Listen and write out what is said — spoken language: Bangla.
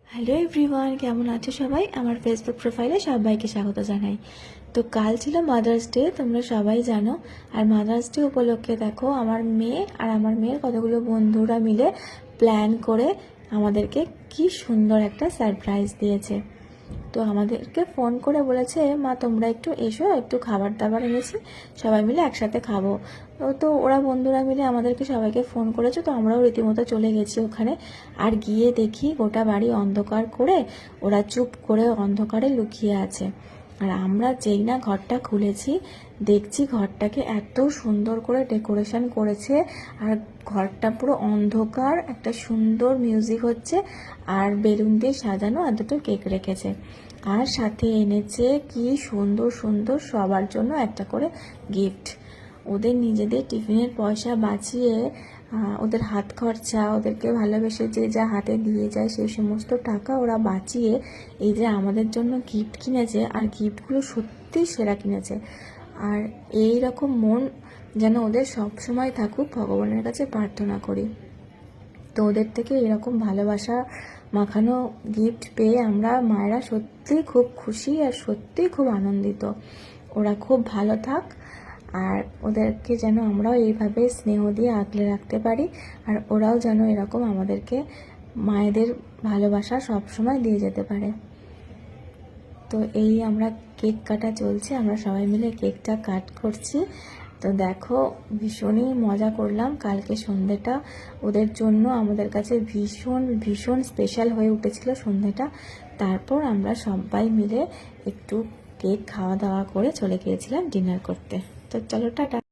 হ্যালো এভরিওয়ান, কেমন আছো সবাই? আমার ফেসবুক প্রোফাইলে সবাইকে স্বাগত জানাই। তো কাল ছিল মাদার্স ডে, তোমরা সবাই জানো। আর মাদার্স ডে উপলক্ষে দেখো আমার মেয়ে আর আমার মেয়ের কতগুলো বন্ধুরা মিলে প্ল্যান করে আমাদেরকে কি সুন্দর একটা সারপ্রাইজ দিয়েছে। তো আমাদেরকে ফোন করে বলেছে, মা তোমরা একটু এসো, একটু খাবার দাবার এনেছি, সবাই মিলে একসাথে খাবো। তো ওরা বন্ধুরা মিলে আমাদেরকে সবাইকে ফোন করেছে, তো আমরাও রীতিমতো চলে গেছি ওখানে। আর গিয়ে দেখি গোটা বাড়ি অন্ধকার করে ওরা চুপ করে অন্ধকারে লুকিয়ে আছে। আর আমরা যেই না ঘরটা খুলেছি, দেখছি ঘরটাকে এত সুন্দর করে ডেকোরেশন করেছে। আর ঘরটা পুরো অন্ধকার, একটা সুন্দর মিউজিক হচ্ছে, আর বেলুন দিয়ে সাজানো, আর দুটো কেক রেখেছে। আর সাথে এনেছে কি সুন্দর সুন্দর সবার জন্য একটা করে গিফট। ওদের নিজেদের টিফিনের পয়সা বাঁচিয়ে, ওদের হাত খরচা, ওদেরকে ভালোবেসে যে যা হাতে দিয়ে যায় সেই সমস্ত টাকা ওরা বাঁচিয়ে এই যে আমাদের জন্য গিফট কিনেছে। আর গিফটগুলো সত্যি সেরা কিনেছে। আর এই রকম মন যেন ওদের সব সময় থাকুক, ভগবানের কাছে প্রার্থনা করি। তো ওদের থেকে এরকম ভালোবাসা মাখানো গিফট পেয়ে আমরা মায়েরা সত্যি খুব খুশি আর সত্যি খুব আনন্দিত। ওরা খুব ভালো থাক, আর ওদেরকে যেন আমরাও এইভাবে স্নেহ দিয়ে আগলে রাখতে পারি, আর ওরাও যেন এরকম আমাদেরকে মায়েদের ভালোবাসা সবসময় দিয়ে যেতে পারে। তো এই আমরা কেক কাটা চলছে, আমরা সবাই মিলে কেকটা কাট করছি। তো দেখো, ভীষণই মজা করলাম কালকে সন্ধ্যেটা। ওদের জন্য আমাদের কাছে ভীষণ ভীষণ স্পেশাল হয়ে উঠেছিল সন্ধ্যেটা। তারপর আমরা সবাই মিলে একটু কেক খাওয়া দাওয়া করে চলে গিয়েছিলাম ডিনার করতে। তো চলো, টাটা।